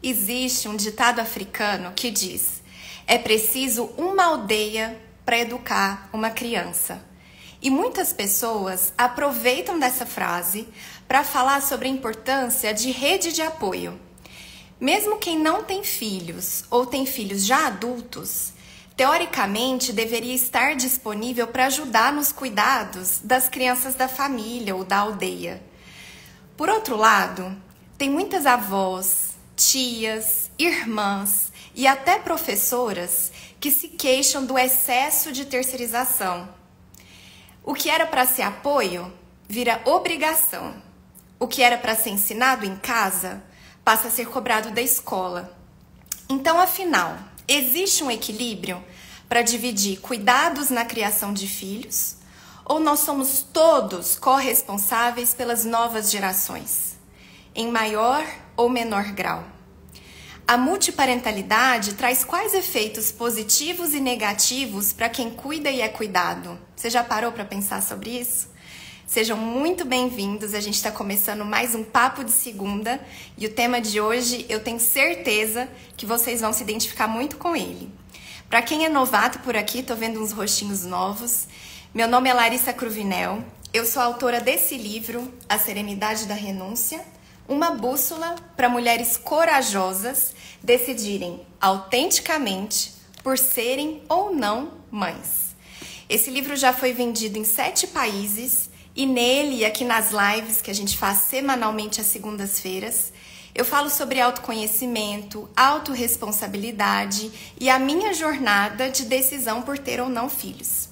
Existe um ditado africano que diz: é preciso uma aldeia para educar uma criança. E muitas pessoas aproveitam dessa frase para falar sobre a importância de rede de apoio. Mesmo quem não tem filhos ou tem filhos já adultos, teoricamente deveria estar disponível para ajudar nos cuidados das crianças da família ou da aldeia. Por outro lado, tem muitas avós, tias, irmãs e até professoras que se queixam do excesso de terceirização. O que era para ser apoio vira obrigação. O que era para ser ensinado em casa passa a ser cobrado da escola. Então, afinal, existe um equilíbrio para dividir cuidados na criação de filhos? Ou nós somos todos corresponsáveis pelas novas gerações, em maior ou menor grau? A multiparentalidade traz quais efeitos positivos e negativos para quem cuida e é cuidado? Você já parou para pensar sobre isso? Sejam muito bem-vindos, a gente está começando mais um Papo de Segunda e o tema de hoje eu tenho certeza que vocês vão se identificar muito com ele. Para quem é novato por aqui, tô vendo uns rostinhos novos. Meu nome é Larissa Cruvinel, eu sou autora desse livro, A Serenidade da Renúncia, uma bússola para mulheres corajosas decidirem autenticamente por serem ou não mães. Esse livro já foi vendido em 7 países e nele e aqui nas lives que a gente faz semanalmente às segundas-feiras, eu falo sobre autoconhecimento, autorresponsabilidade e a minha jornada de decisão por ter ou não filhos.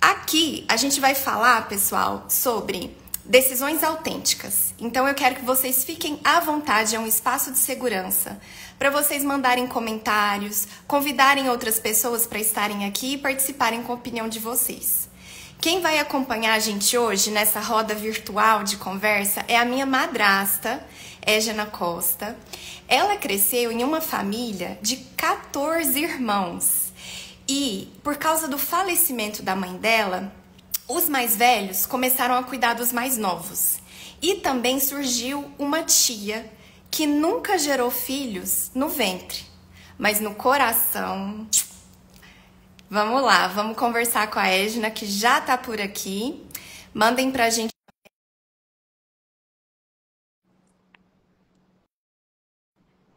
Aqui a gente vai falar, pessoal, sobre decisões autênticas. Então eu quero que vocês fiquem à vontade, é um espaço de segurança para vocês mandarem comentários, convidarem outras pessoas para estarem aqui e participarem com a opinião de vocês. Quem vai acompanhar a gente hoje nessa roda virtual de conversa é a minha madrasta, Égena Costa. Ela cresceu em uma família de 14 irmãos e, por causa do falecimento da mãe dela, os mais velhos começaram a cuidar dos mais novos. E também surgiu uma tia que nunca gerou filhos no ventre, mas no coração. Vamos lá, vamos conversar com a Égena, que já tá por aqui. Mandem pra gente.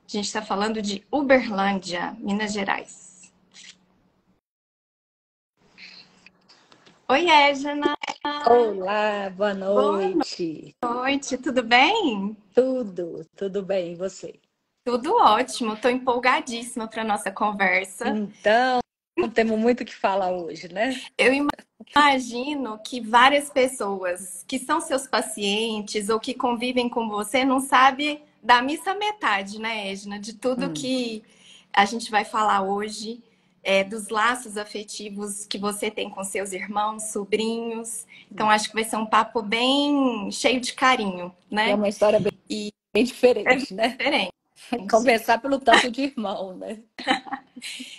A gente tá falando de Uberlândia, Minas Gerais. Oi, Égena. Olá, boa Boa noite. noite, tudo bem? Tudo bem, e você? Tudo ótimo, tô empolgadíssima para nossa conversa. Então, temos muito o que falar hoje, né? Eu imagino que várias pessoas que são seus pacientes ou que convivem com você não sabem da missa metade, né, Égina? De tudo Hum. que a gente vai falar hoje, dos laços afetivos que você tem com seus irmãos, sobrinhos. Então, acho que vai ser um papo bem cheio de carinho, É né? uma história bem, E bem é diferente, né? diferente. Começar pelo tanto de irmão, né?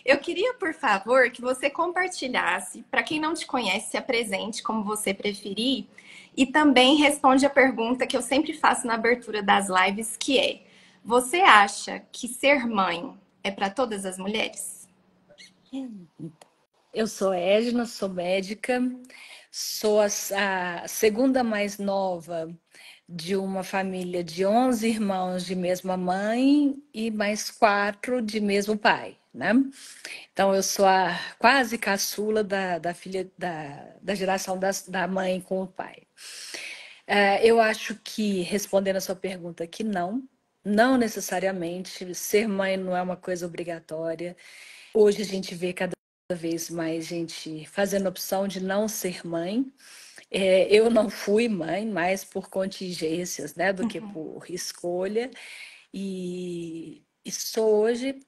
Eu queria, por favor, que você compartilhasse, para quem não te conhece, se apresente como você preferir e também responde a pergunta que eu sempre faço na abertura das lives, que é: você acha que ser mãe é para todas as mulheres? Eu sou Égina, sou médica, sou a segunda mais nova de uma família de 11 irmãos de mesma mãe e mais 4 de mesmo pai, né? Então, eu sou a quase caçula da filha da geração da mãe com o pai. Eu acho que, respondendo a sua pergunta, que não necessariamente. Ser mãe não é uma coisa obrigatória. Hoje a gente vê cada vez mais gente fazendo opção de não ser mãe. Eu não fui mãe, mais por contingências, né, do que por escolha. E sou hoje,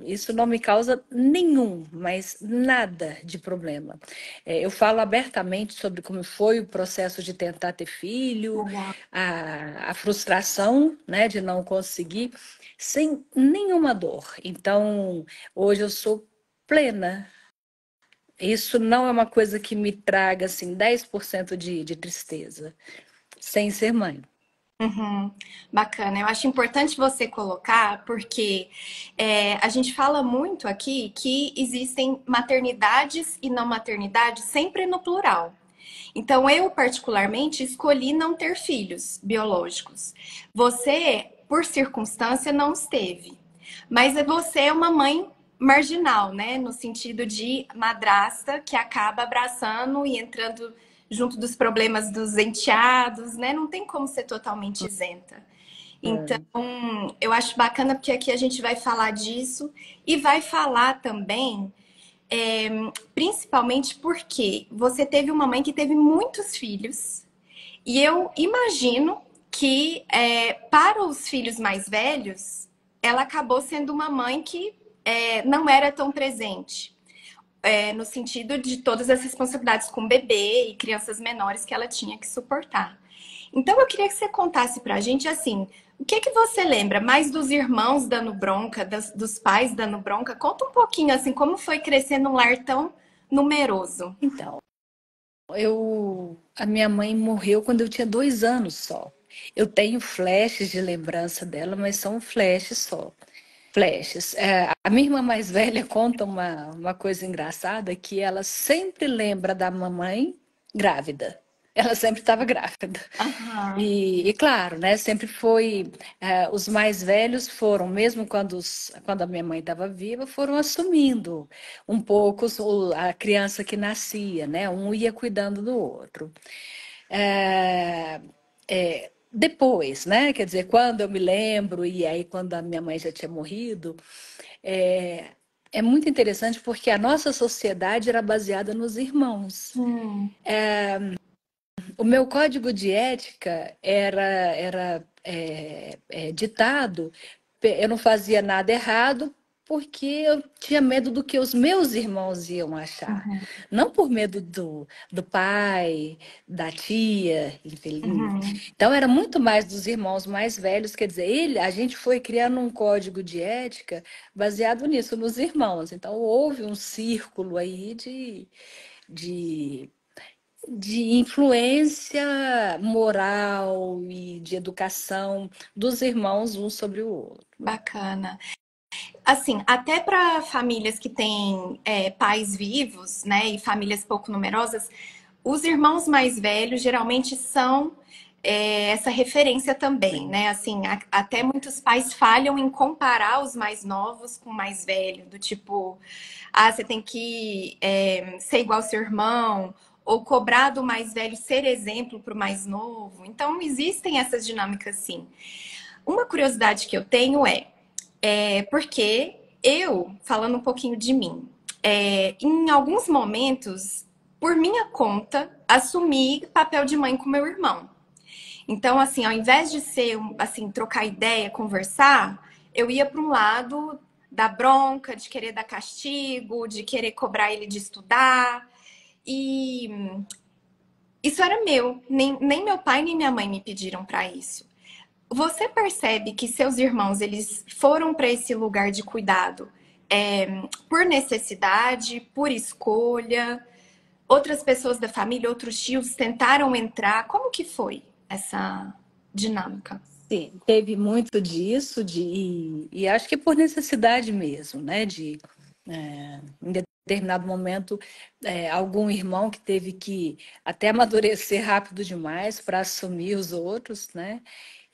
isso não me causa nenhum, mas nada de problema. Eu falo abertamente sobre como foi o processo de tentar ter filho, Legal. a frustração, né, de não conseguir, sem nenhuma dor. Então, hoje eu sou plena. Isso não é uma coisa que me traga assim 10% de tristeza, sem ser mãe. Uhum, bacana. Eu acho importante você colocar, porque a gente fala muito aqui que existem maternidades e não maternidades sempre no plural. Então, eu, particularmente, escolhi não ter filhos biológicos. Você, por circunstância, não esteve. Mas você é uma mãe marginal, né? No sentido de madrasta que acaba abraçando e entrando junto dos problemas dos enteados, né? Não tem como ser totalmente isenta. Então, É. eu acho bacana porque aqui a gente vai falar disso e vai falar também, é, principalmente porque você teve uma mãe que teve muitos filhos e eu imagino que para os filhos mais velhos, ela acabou sendo uma mãe que não era tão presente. No sentido de todas as responsabilidades com bebê e crianças menores que ela tinha que suportar. Então eu queria que você contasse pra gente assim, o que que você lembra mais dos irmãos dando bronca, dos pais dando bronca? Conta um pouquinho assim, como foi crescer num lar tão numeroso. Então, a minha mãe morreu quando eu tinha 2 anos só. Eu tenho flashes de lembrança dela, mas são flashes só. Flashes. A minha irmã mais velha conta uma coisa engraçada, que ela sempre lembra da mamãe grávida. Ela sempre estava grávida. Aham. E claro, né, sempre foi. Os mais velhos foram, mesmo quando a minha mãe estava viva, foram assumindo um pouco a criança que nascia, né? Um ia cuidando do outro. É, depois, né? Quer dizer, quando eu me lembro, e aí quando a minha mãe já tinha morrido, é, é muito interessante porque a nossa sociedade era baseada nos irmãos. Hum. O meu código de ética era ditado, eu não fazia nada errado porque eu tinha medo do que os meus irmãos iam achar. Uhum. Não por medo do pai, da tia, enfim. Uhum. Então era muito mais dos irmãos mais velhos, quer dizer, a gente foi criando um código de ética baseado nisso, nos irmãos. Então houve um círculo aí de influência moral e de educação dos irmãos um sobre o outro. Bacana. Assim, até para famílias que têm pais vivos, né, e famílias pouco numerosas, os irmãos mais velhos geralmente são essa referência também, né? Assim, até muitos pais falham em comparar os mais novos com o mais velho, do tipo, você tem que ser igual ao seu irmão, ou cobrar do mais velho ser exemplo para o mais novo. Então, existem essas dinâmicas, sim. Uma curiosidade que eu tenho porque eu, falando um pouquinho de mim, em alguns momentos, por minha conta, assumi papel de mãe com meu irmão. Então, assim, ao invés de ser, assim, trocar ideia, conversar, eu ia para um lado da bronca, de querer dar castigo, de querer cobrar ele de estudar. E isso era meu. Nem meu pai nem minha mãe me pediram para isso. Você percebe que seus irmãos eles foram para esse lugar de cuidado por necessidade, por escolha? Outras pessoas da família, outros tios tentaram entrar. Como que foi essa dinâmica? Sim, teve muito disso, e acho que por necessidade mesmo, né? Em determinado momento, algum irmão que teve que até amadurecer rápido demais para assumir os outros, né?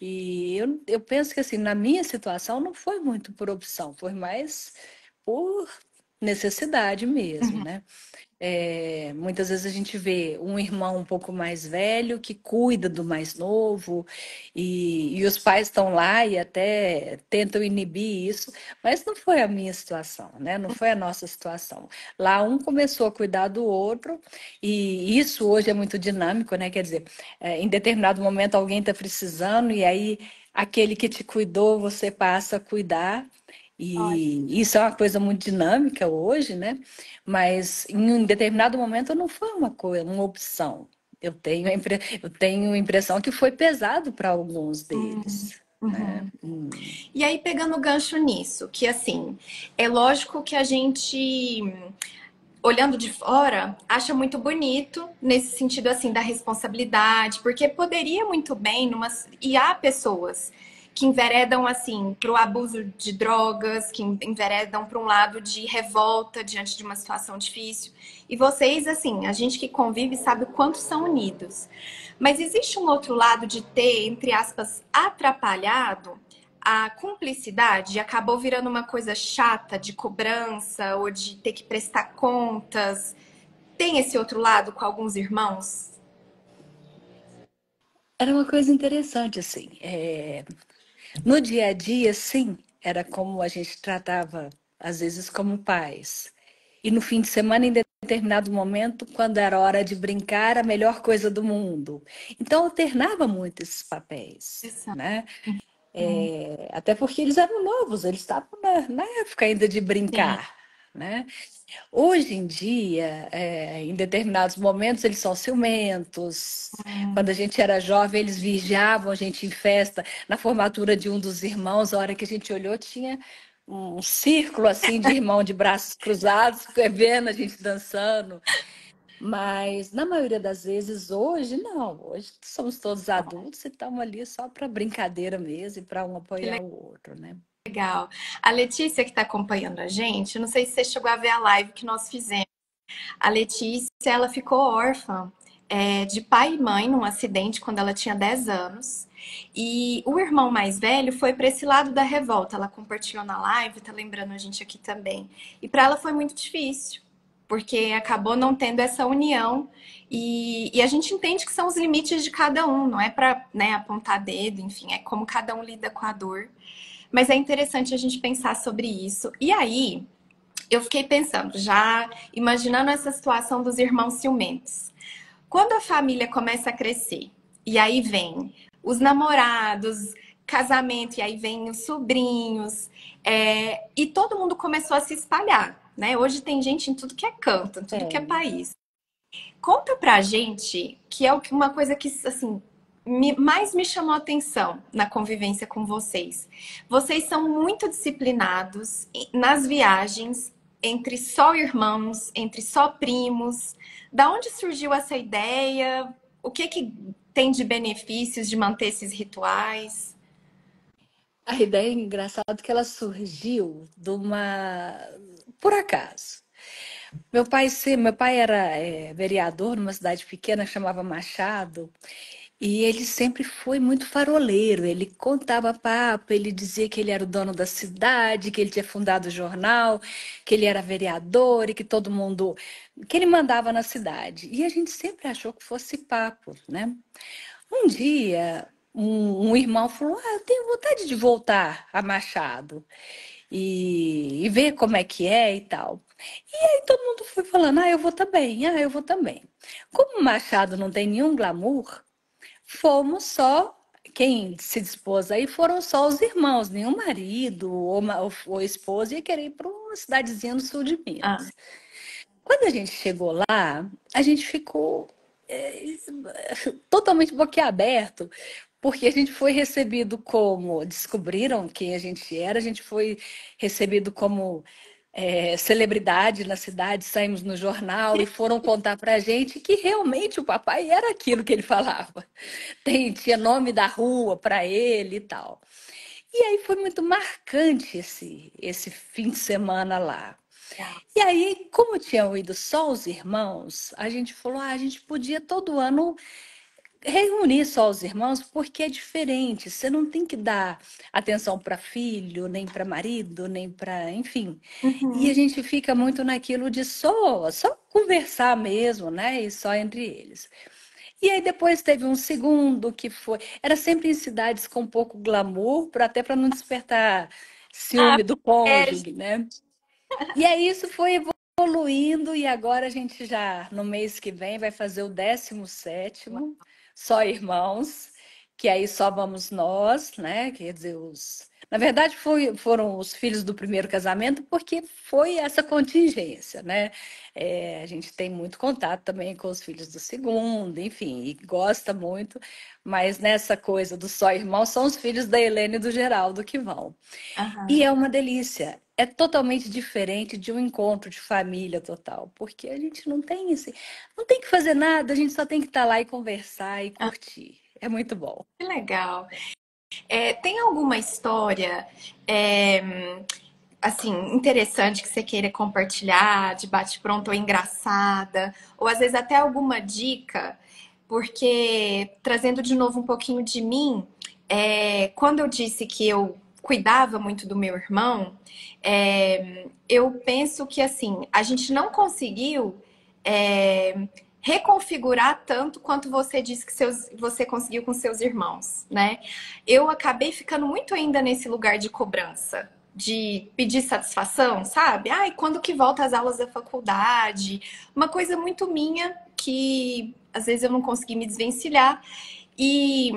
E eu penso que, assim, na minha situação, não foi muito por opção, foi mais por necessidade mesmo, Uhum. né? Muitas vezes a gente vê um irmão um pouco mais velho que cuida do mais novo, e os pais estão lá e até tentam inibir isso, mas não foi a minha situação, né? Não foi a nossa situação. Lá um começou a cuidar do outro, e isso hoje é muito dinâmico, né? Quer dizer, em determinado momento alguém está precisando, e aí aquele que te cuidou, você passa a cuidar. E isso é uma coisa muito dinâmica hoje, né? Mas em um determinado momento não foi uma coisa, uma opção. Eu tenho a impressão que foi pesado para alguns deles, né? Uhum. E aí, pegando o gancho nisso, que assim, é lógico que a gente olhando de fora, acha muito bonito nesse sentido assim da responsabilidade, porque poderia muito bem e há pessoas que enveredam assim para o abuso de drogas, que enveredam para um lado de revolta diante de uma situação difícil. E vocês, assim, a gente que convive sabe o quanto são unidos. Mas existe um outro lado de ter, entre aspas, atrapalhado a cumplicidade acabou virando uma coisa chata de cobrança ou de ter que prestar contas. Tem esse outro lado com alguns irmãos? Era uma coisa interessante, assim. No dia a dia, sim, era como a gente tratava, às vezes, como pais. E no fim de semana, em determinado momento, quando era hora de brincar, a melhor coisa do mundo. Então, alternava muito esses papéis, né? Até porque eles eram novos, eles estavam na época ainda de Sim. brincar, né? Hoje em dia, em determinados momentos, eles são ciumentos. Quando a gente era jovem, eles vigiavam a gente em festa. Na formatura de um dos irmãos, a hora que a gente olhou, tinha um círculo assim de irmão de braços cruzados, vendo a gente dançando. Mas na maioria das vezes, hoje, não. Hoje somos todos adultos e estamos ali só para brincadeira mesmo e para um Que apoiar o outro, né? legal. A Letícia que está acompanhando a gente, não sei se você chegou a ver a live que nós fizemos. A Letícia, ela ficou órfã de pai e mãe num acidente quando ela tinha 10 anos. E o irmão mais velho foi para esse lado da revolta. Ela compartilhou na live, tá lembrando a gente aqui também. E para ela foi muito difícil, porque acabou não tendo essa união. E a gente entende que são os limites de cada um, não é para, né, apontar dedo, enfim, é como cada um lida com a dor. Mas é interessante a gente pensar sobre isso. E aí, eu fiquei pensando, já imaginando essa situação dos irmãos ciumentos. Quando a família começa a crescer, e aí vem os namorados, casamento, e aí vem os sobrinhos, e todo mundo começou a se espalhar, né? Hoje tem gente em tudo que é canto, em tudo que é Tem. país. Conta pra gente que é uma coisa que, assim, mais me chamou a atenção na convivência com vocês. Vocês são muito disciplinados nas viagens, entre só irmãos, entre só primos. Da onde surgiu essa ideia? O que que tem de benefícios de manter esses rituais? A ideia é engraçado que ela surgiu de uma... Por acaso. Meu pai era vereador numa cidade pequena que chamava Machado, e ele sempre foi muito faroleiro. Ele contava papo, ele dizia que ele era o dono da cidade, que ele tinha fundado o jornal, que ele era vereador e que todo mundo, que ele mandava na cidade. E a gente sempre achou que fosse papo, né? Um dia, um irmão falou: Ah, eu tenho vontade de voltar a Machado e ver como é que é e tal. E aí todo mundo foi falando: Ah, eu vou também, ah, eu vou também. Como Machado não tem nenhum glamour, fomos só. Quem se dispôs aí foram só os irmãos, nenhum marido ou esposa ia querer ir para uma cidadezinha no sul de Ah, Minas. Quando a gente chegou lá, a gente ficou é, totalmente boquiaberto, porque a gente foi recebido como, descobriram quem a gente foi recebido como celebridade na cidade, saímos no jornal e foram contar para a gente que realmente o papai era aquilo que ele falava. Tinha nome da rua para ele e tal. E aí foi muito marcante esse fim de semana lá. legal. E aí, como tinham ido só os irmãos, a gente falou, a gente podia todo ano reunir só os irmãos, porque é diferente. Você não tem que dar atenção para filho, nem para marido, nem para, enfim. E a Uhum. gente fica muito naquilo de só conversar mesmo, né? E só entre eles. E aí depois teve um segundo que foi, era sempre em cidades com pouco glamour, até para não despertar Ah, ciúme do é, cônjuge, né? E aí isso foi evoluindo e agora a gente já, no mês que vem, vai fazer o 17º, só irmãos, que aí só vamos nós, né? Quer dizer, Na verdade, foram os filhos do primeiro casamento, porque foi essa contingência, né? A gente tem muito contato também com os filhos do segundo, enfim, e gosta muito, mas nessa coisa do só irmão, são os filhos da Helena e do Geraldo que vão. E aham. é uma delícia. é totalmente diferente de um encontro de família total, porque a gente não tem esse, não tem que fazer nada, a gente só tem que estar lá e conversar e Ah, curtir. É muito bom. que legal. Tem alguma história, assim, interessante que você queira compartilhar, de bate-pronto ou engraçada, ou às vezes até alguma dica, porque trazendo de novo um pouquinho de mim, quando eu disse que eu cuidava muito do meu irmão, eu penso que assim, a gente não conseguiu é, reconfigurar tanto quanto você disse que você conseguiu com seus irmãos, né? Eu acabei ficando muito ainda nesse lugar de cobrança, de pedir satisfação, sabe? Ai, quando que volta às aulas da faculdade? Uma coisa muito minha que às vezes eu não consegui me desvencilhar. E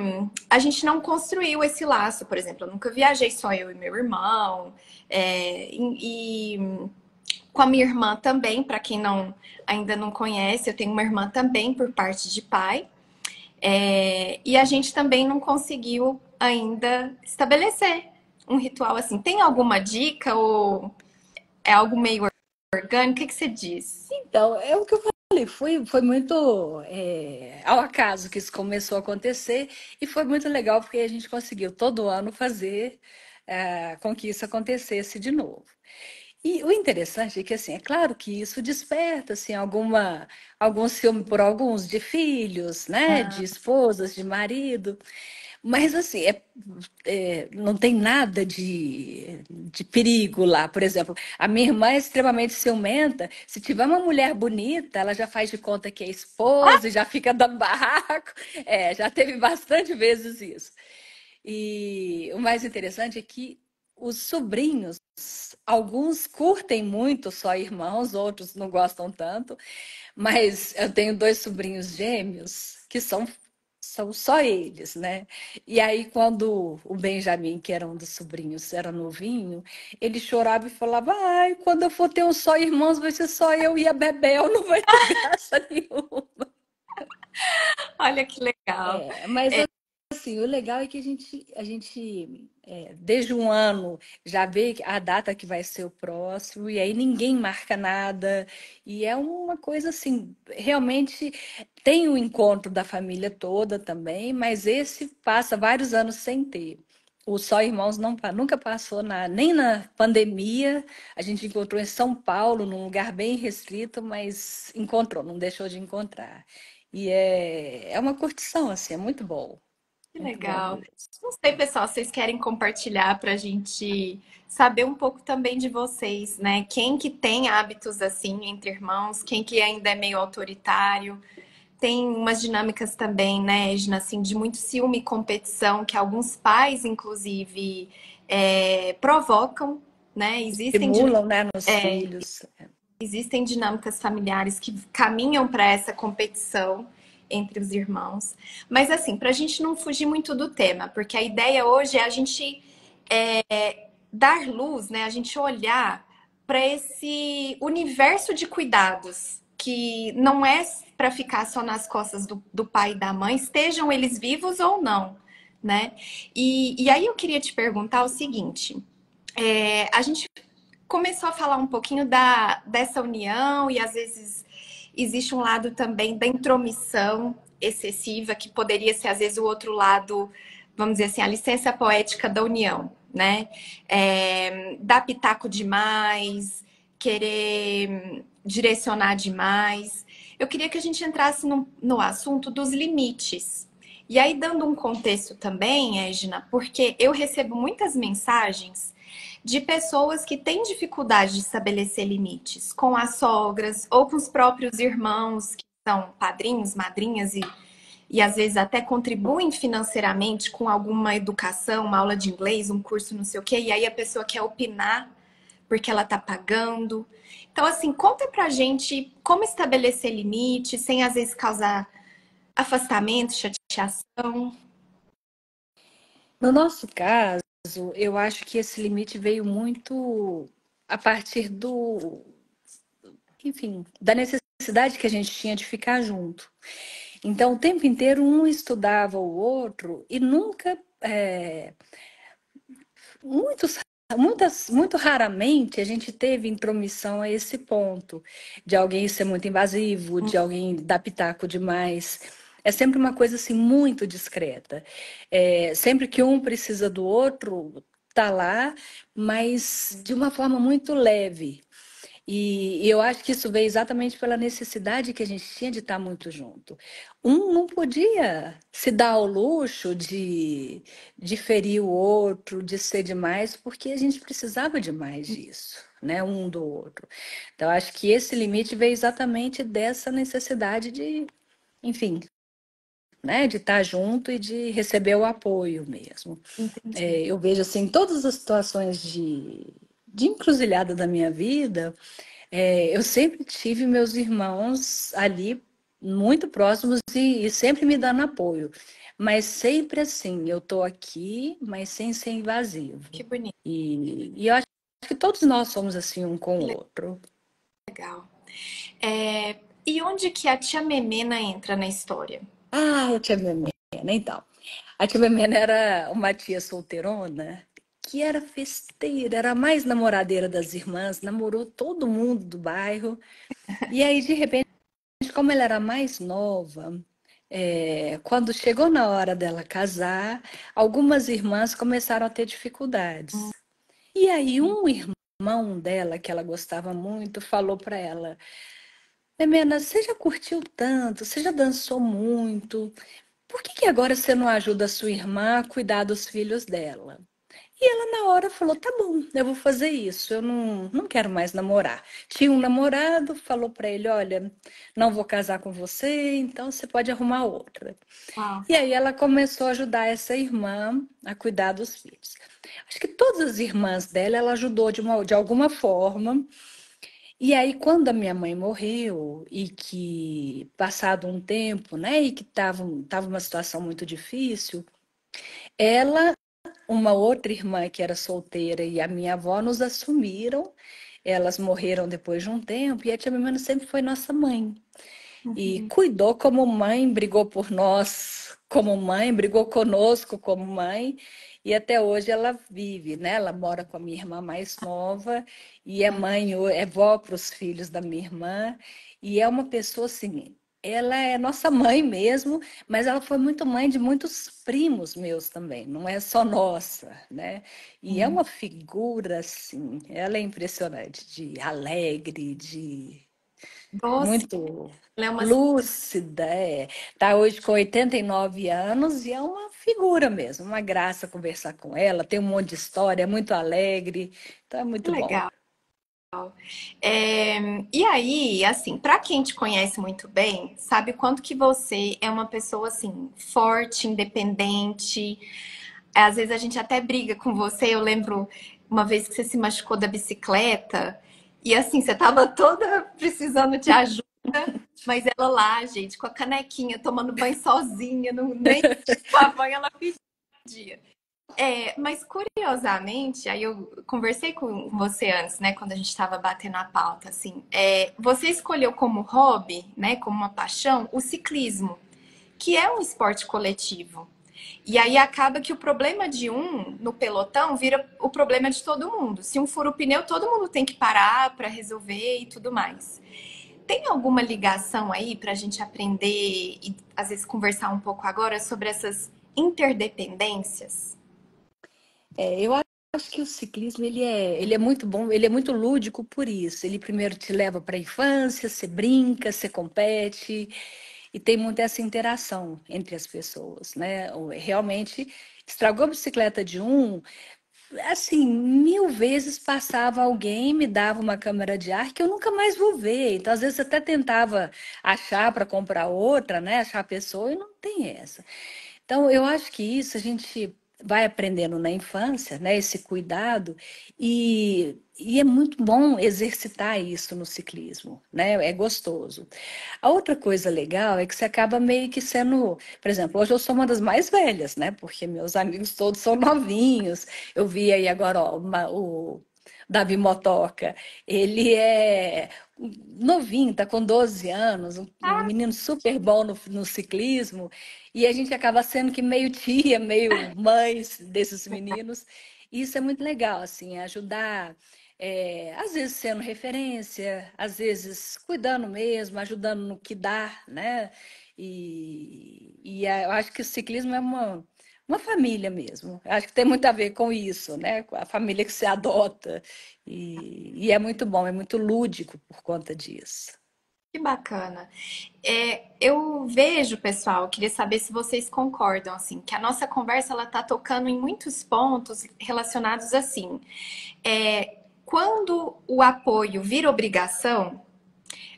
a gente não construiu esse laço, por exemplo. Eu nunca viajei só eu e meu irmão. E com a minha irmã também, para quem ainda não conhece, eu tenho uma irmã também por parte de pai. E a gente também não conseguiu ainda estabelecer um ritual assim. Tem alguma dica ou é algo meio orgânico? O que você diz? Então, é o que eu falei, foi muito ao acaso que isso começou a acontecer e foi muito legal porque a gente conseguiu todo ano fazer com que isso acontecesse de novo. E o interessante é que, assim, é claro que isso desperta, assim, algum ciúme por alguns de filhos, né, de esposas, de marido, mas, assim, não tem nada de perigo lá. Por exemplo, a minha irmã é extremamente ciumenta. Se tiver uma mulher bonita, ela já faz de conta que é esposa e já fica dando barraco. Já teve bastante vezes isso. E o mais interessante é que os sobrinhos, alguns curtem muito só irmãos, outros não gostam tanto, mas eu tenho dois sobrinhos gêmeos que são só eles, né? E aí, quando o Benjamin, que era um dos sobrinhos, era novinho, ele chorava e falava: Ai, quando eu for ter um só irmãos, vai ser só eu e a Bebel, não vai ter graça nenhuma. Olha que legal. Mas assim, o legal é que desde um ano já vê a data que vai ser o próximo, e aí ninguém marca nada, e é uma coisa assim, realmente tem o encontro da família toda também, mas esse passa vários anos sem ter. O Só Irmãos nunca passou nem na pandemia, a gente encontrou em São Paulo, num lugar bem restrito, mas encontrou, não deixou de encontrar. E é uma curtição, assim, é Que muito bom legal. mesmo. Não sei, pessoal, vocês querem compartilhar para a gente saber um pouco também de vocês, né? Quem que tem hábitos assim entre irmãos, quem que ainda é meio autoritário. Tem umas dinâmicas também, né, Edna, assim, de muito ciúme e competição, que alguns pais, inclusive, provocam, né? Estimulam, né, nos filhos. Existem dinâmicas familiares que caminham para essa competição entre os irmãos. Mas, assim, para a gente não fugir muito do tema, porque a ideia hoje é a gente dar luz, né? A gente olhar para esse universo de cuidados que não é para ficar só nas costas do pai e da mãe, estejam eles vivos ou não, né? E aí eu queria te perguntar o seguinte: a gente começou a falar um pouquinho dessa união e às vezes existe um lado também da intromissão excessiva, que poderia ser às vezes o outro lado, vamos dizer assim, a licença poética da união, né? Dar pitaco demais, querer direcionar demais. Eu queria que a gente entrasse no assunto dos limites. E aí, dando um contexto também, Edna, porque eu recebo muitas mensagens de pessoas que têm dificuldade de estabelecer limites com as sogras ou com os próprios irmãos, que são padrinhos, madrinhas e às vezes até contribuem financeiramente com alguma educação, uma aula de inglês, um curso não sei o quê, e aí a pessoa quer opinar porque ela tá pagando. Então, assim, conta pra gente como estabelecer limites sem às vezes causar afastamento, chateação. No nosso caso, eu acho que esse limite veio muito a partir enfim, da necessidade que a gente tinha de ficar junto. Então, o tempo inteiro um estudava o outro e nunca, muitos muito raramente a gente teve intromissão a esse ponto, de alguém ser muito invasivo, de alguém dar pitaco demais. É sempre uma coisa assim muito discreta. Sempre que um precisa do outro, tá lá, mas de uma forma muito leve. E eu acho que isso veio exatamente pela necessidade que a gente tinha de estar muito junto. Um não podia se dar ao luxo de ferir o outro, de ser demais, porque a gente precisava demais disso, né? Um do outro. Então, acho que esse limite veio exatamente dessa necessidade de, enfim, né? De estar junto e de receber o apoio mesmo. Entendi. Eu vejo assim, todas as situações de encruzilhada da minha vida. Eu sempre tive meus irmãos ali muito próximos e sempre me dando apoio. Mas sempre assim, eu tô aqui, mas sem ser invasivo. Que bonito, E eu acho que todos nós somos assim um com que o outro. legal. E onde que a tia Memena entra na história? Ah, a tia Memena, então. A tia Memena era uma tia solteirona que era festeira, era a mais namoradeira das irmãs, namorou todo mundo do bairro. E aí, de repente, como ela era mais nova, quando chegou na hora dela casar, algumas irmãs começaram a ter dificuldades. E aí um irmão dela, que ela gostava muito, falou para ela: Memena, você já curtiu tanto, você já dançou muito, por que agora você não ajuda a sua irmã a cuidar dos filhos dela? E ela, na hora, falou: tá bom, eu vou fazer isso, eu não quero mais namorar. Tinha um namorado, falou para ele: olha, não vou casar com você, então você pode arrumar outra. Uau. E aí ela começou a ajudar essa irmã a cuidar dos filhos. Acho que todas as irmãs dela, ela ajudou de alguma forma. E aí, quando a minha mãe morreu, e que, passado um tempo, né, e que tava uma situação muito difícil, ela, uma outra irmã que era solteira e a minha avó nos assumiram. Elas morreram depois de um tempo e a tia Mimana sempre foi nossa mãe. E Uhum. cuidou como mãe, brigou por nós como mãe, brigou conosco como mãe. E até hoje ela vive, né? Ela mora com a minha irmã mais nova e é mãe, é vó para os filhos da minha irmã. E é uma pessoa assim, ela é nossa mãe mesmo, mas ela foi muito mãe de muitos primos meus também, não é só nossa, né? E é Sim. uma figura assim, ela é impressionante, de alegre, de Doce, muito ela é uma lúcida, é. Tá hoje com 89 anos e é uma figura mesmo, uma graça conversar com ela, tem um monte de história, é muito alegre, então é muito bom. legal. E aí, assim, pra quem te conhece muito bem, sabe o quanto que você é uma pessoa assim forte, independente. Às vezes a gente até briga com você. Eu lembro uma vez que você se machucou da bicicleta e assim, você tava toda precisando de ajuda, mas ela lá, gente, com a canequinha, tomando banho sozinha, nem a banho ela pedia. Mas curiosamente, aí eu conversei com você antes, né, quando a gente estava batendo a pauta, assim, você escolheu como hobby, né, como uma paixão, o ciclismo, que é um esporte coletivo. E aí acaba que o problema de um no pelotão vira o problema de todo mundo. Se um fura o pneu, todo mundo tem que parar para resolver e tudo mais. Tem alguma ligação aí para a gente aprender e às vezes conversar um pouco agora sobre essas interdependências? Eu acho que o ciclismo ele é muito bom, ele é muito lúdico por isso. Ele primeiro te leva para a infância, você brinca, você compete e tem muita essa interação entre as pessoas, né? Realmente estragou a bicicleta de um, assim, 1000 vezes passava alguém, me dava uma câmera de ar que eu nunca mais vou ver. Então, às vezes, eu até tentava achar para comprar outra, né? Achar a pessoa e não tem essa. Então, eu acho que isso a gente vai aprendendo na infância, né? Esse cuidado, e é muito bom exercitar isso no ciclismo, né? É gostoso. A outra coisa legal é que você acaba meio que sendo, por exemplo, hoje eu sou uma das mais velhas, né? Porque meus amigos todos são novinhos. Eu vi aí agora, ó, o Davi Motoca, ele é novinho, tá com 12 anos, um menino super bom no ciclismo, e a gente acaba sendo que meio tia, meio mãe desses meninos. Isso é muito legal, assim, ajudar, às vezes sendo referência, às vezes cuidando mesmo, ajudando no que dá, né? Eu acho que o ciclismo é uma família mesmo. Eu acho que tem muito a ver com isso, né? Com a família que se adota. E é muito bom, é muito lúdico por conta disso. Que bacana. Eu vejo, pessoal, queria saber se vocês concordam, assim, que a nossa conversa ela tá tocando em muitos pontos relacionados assim. Quando o apoio vira obrigação,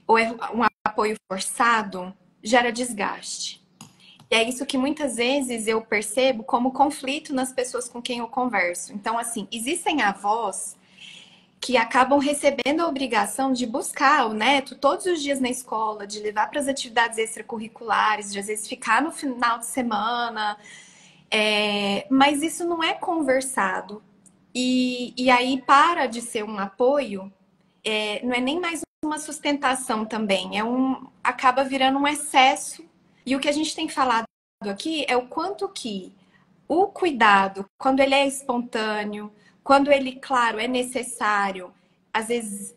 ou é um apoio forçado, gera desgaste. E é isso que muitas vezes eu percebo como conflito nas pessoas com quem eu converso. Então, assim, existem avós que acabam recebendo a obrigação de buscar o neto todos os dias na escola, de levar para as atividades extracurriculares, de às vezes ficar no final de semana. Mas isso não é conversado. E aí para de ser um apoio, não é nem mais uma sustentação também, acaba virando um excesso. E o que a gente tem falado aqui é o quanto que o cuidado, quando ele é espontâneo, quando ele, claro, é necessário, às vezes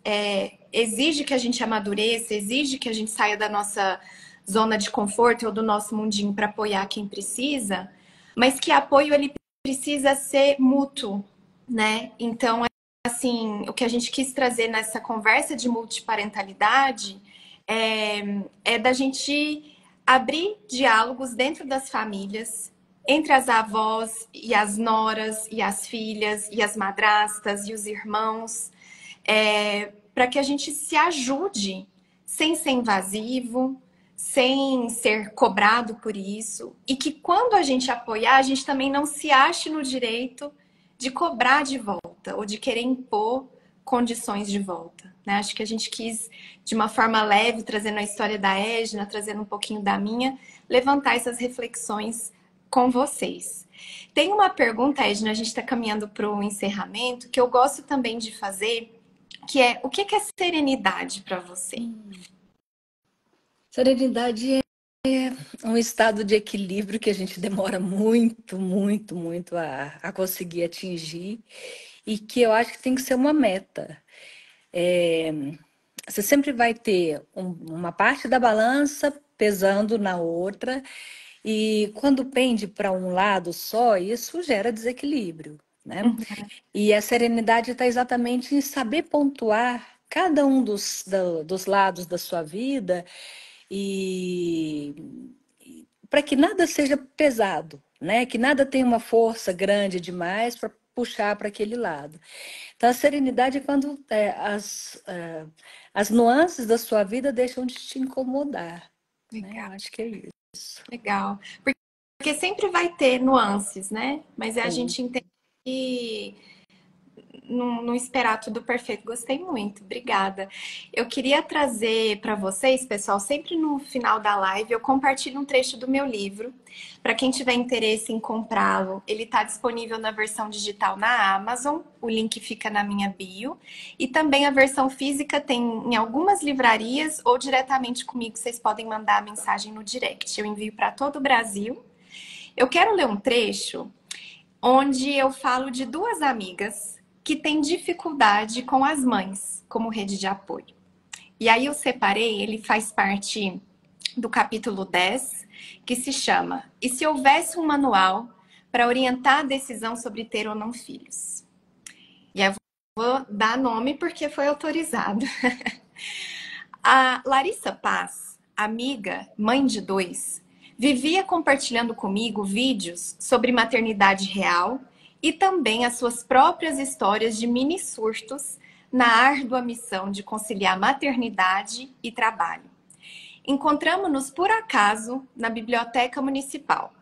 exige que a gente amadureça, exige que a gente saia da nossa zona de conforto ou do nosso mundinho para apoiar quem precisa, mas que apoio ele precisa ser mútuo, né? Então, assim, o que a gente quis trazer nessa conversa de multiparentalidade é da gente abrir diálogos dentro das famílias, entre as avós e as noras e as filhas e as madrastas e os irmãos, para que a gente se ajude sem ser invasivo, sem ser cobrado por isso, e que quando a gente apoiar, a gente também não se ache no direito de cobrar de volta ou de querer impor condições de volta. Né? Acho que a gente quis, de uma forma leve, trazendo a história da Edna, trazendo um pouquinho da minha, levantar essas reflexões com vocês. Tem uma pergunta, Edna, a gente está caminhando para o encerramento, que eu gosto também de fazer, que é: o que é serenidade para você? Serenidade é um estado de equilíbrio que a gente demora muito, muito, muito a conseguir atingir e que eu acho que tem que ser uma meta. Você sempre vai ter uma parte da balança pesando na outra, e quando pende para um lado só, isso gera desequilíbrio, né? E a serenidade está exatamente em saber pontuar cada um dos lados da sua vida e para que nada seja pesado, né? Que nada tenha uma força grande demais para puxar para aquele lado. Então, a serenidade é quando as nuances da sua vida deixam de te incomodar. Né? Eu Legal, acho que é isso. legal. Porque sempre vai ter nuances, né? Mas é a Sim. gente entender que não esperar tudo perfeito. Gostei muito, obrigada. Eu queria trazer para vocês, pessoal, sempre no final da live, eu compartilho um trecho do meu livro. Para quem tiver interesse em comprá-lo, ele está disponível na versão digital na Amazon. O link fica na minha bio. E também a versão física tem em algumas livrarias ou diretamente comigo. Vocês podem mandar a mensagem no direct. Eu envio para todo o Brasil. Eu quero ler um trecho onde eu falo de duas amigas que têm dificuldade com as mães como rede de apoio. E aí eu separei, ele faz parte do capítulo 10, que se chama "E se houvesse um manual para orientar a decisão sobre ter ou não filhos?". E aí eu vou dar nome porque foi autorizado. A Larissa Paz, amiga, mãe de 2, vivia compartilhando comigo vídeos sobre maternidade real e também as suas próprias histórias de mini surtos na árdua missão de conciliar maternidade e trabalho. Encontramos-nos por acaso na biblioteca municipal.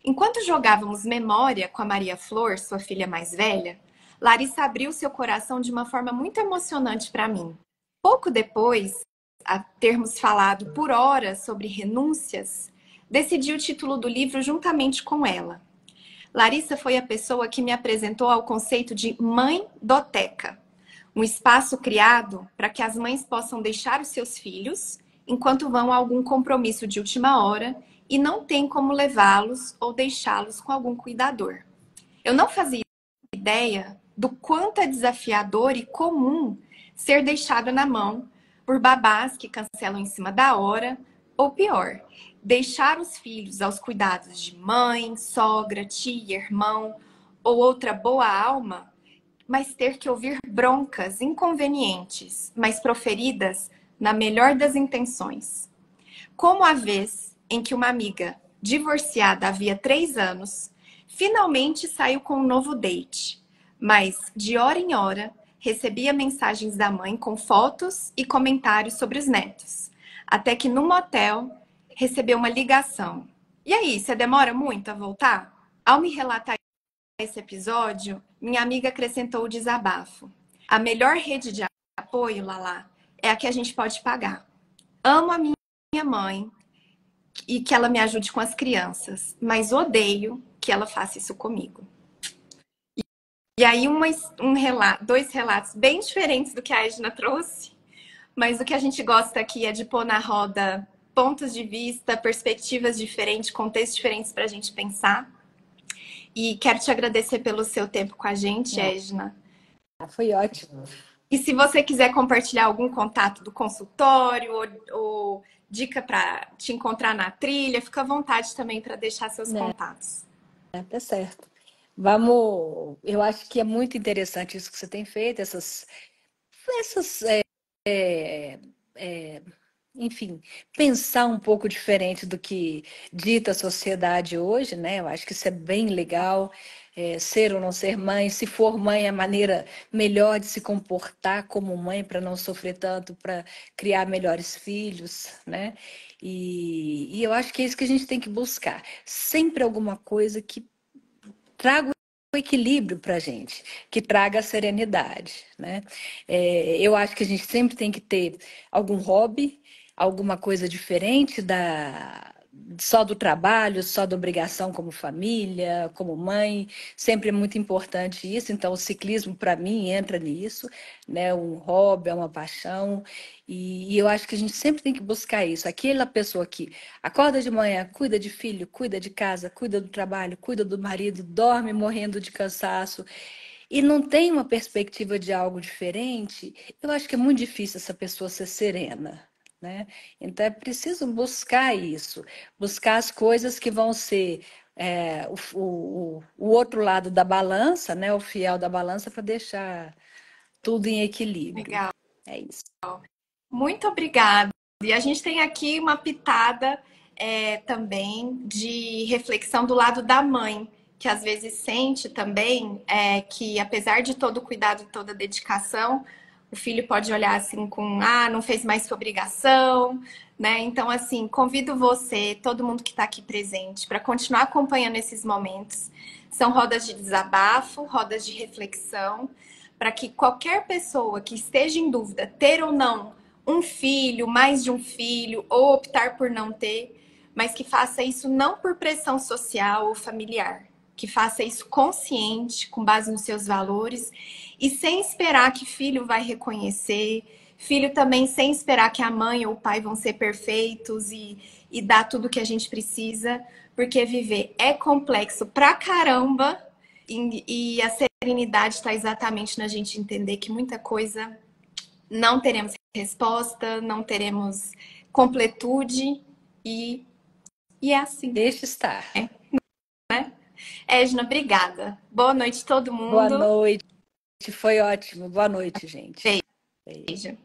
Enquanto jogávamos memória com a Maria Flor, sua filha mais velha, Larissa abriu seu coração de uma forma muito emocionante para mim. Pouco depois, a termos falado por horas sobre renúncias, decidi o título do livro juntamente com ela. Larissa foi a pessoa que me apresentou ao conceito de mãe-doteca, um espaço criado para que as mães possam deixar os seus filhos enquanto vão a algum compromisso de última hora e não tem como levá-los ou deixá-los com algum cuidador. Eu não fazia ideia do quanto é desafiador e comum ser deixado na mão por babás que cancelam em cima da hora, ou pior, deixar os filhos aos cuidados de mãe, sogra, tia, irmão ou outra boa alma, mas ter que ouvir broncas inconvenientes, mas proferidas na melhor das intenções. Como a vez em que uma amiga, divorciada havia 3 anos, finalmente saiu com um novo date, mas de hora em hora recebia mensagens da mãe com fotos e comentários sobre os netos, até que no motel recebeu uma ligação. E aí, você demora muito a voltar? Ao me relatar esse episódio, minha amiga acrescentou o desabafo. A melhor rede de apoio, Lala, é a que a gente pode pagar. Amo a minha mãe e que ela me ajude com as crianças, mas odeio que ela faça isso comigo. E aí, dois relatos bem diferentes do que a Edna trouxe, mas o que a gente gosta aqui é de pôr na roda pontos de vista, perspectivas diferentes, contextos diferentes para a gente pensar. E quero te agradecer pelo seu tempo com a gente, Edna. Foi ótimo. E se você quiser compartilhar algum contato do consultório ou dica para te encontrar na trilha, fica à vontade também para deixar seus contatos. Tá certo. Vamos, eu acho que é muito interessante isso que você tem feito, enfim, pensar um pouco diferente do que dita a sociedade hoje, né? Eu acho que isso é bem legal, ser ou não ser mãe. Se for mãe, é a maneira melhor de se comportar como mãe para não sofrer tanto, para criar melhores filhos, né? E eu acho que é isso que a gente tem que buscar. Sempre alguma coisa que traga o equilíbrio para a gente, que traga a serenidade, né? Eu acho que a gente sempre tem que ter algum hobby, alguma coisa diferente só do trabalho, só da obrigação como família, como mãe. Sempre é muito importante isso. Então, o ciclismo, para mim, entra nisso, né? Um hobby, é uma paixão. E eu acho que a gente sempre tem que buscar isso. Aquela pessoa que acorda de manhã, cuida de filho, cuida de casa, cuida do trabalho, cuida do marido, dorme morrendo de cansaço e não tem uma perspectiva de algo diferente, eu acho que é muito difícil essa pessoa ser serena, né? Então é preciso buscar isso, buscar as coisas que vão ser o outro lado da balança, né? O fiel da balança para deixar tudo em equilíbrio. Legal. É isso. Muito obrigada. E a gente tem aqui uma pitada também de reflexão do lado da mãe, que às vezes sente também que, apesar de todo o cuidado e toda a dedicação, o filho pode olhar assim com, não fez mais sua obrigação, né? Então, assim, convido você, todo mundo que está aqui presente, para continuar acompanhando esses momentos. São rodas de desabafo, rodas de reflexão, para que qualquer pessoa que esteja em dúvida, ter ou não um filho, mais de um filho, ou optar por não ter, mas que faça isso não por pressão social ou familiar, que faça isso consciente, com base nos seus valores e sem esperar que filho vai reconhecer, filho também sem esperar que a mãe ou o pai vão ser perfeitos e dar tudo que a gente precisa, porque viver é complexo pra caramba e a serenidade está exatamente na gente entender que muita coisa não teremos resposta, não teremos completude e é assim. Deixa estar. Né? Edna, obrigada. Boa noite todo mundo. Boa noite. Foi ótimo. Boa noite, gente. Beijo. Beijo.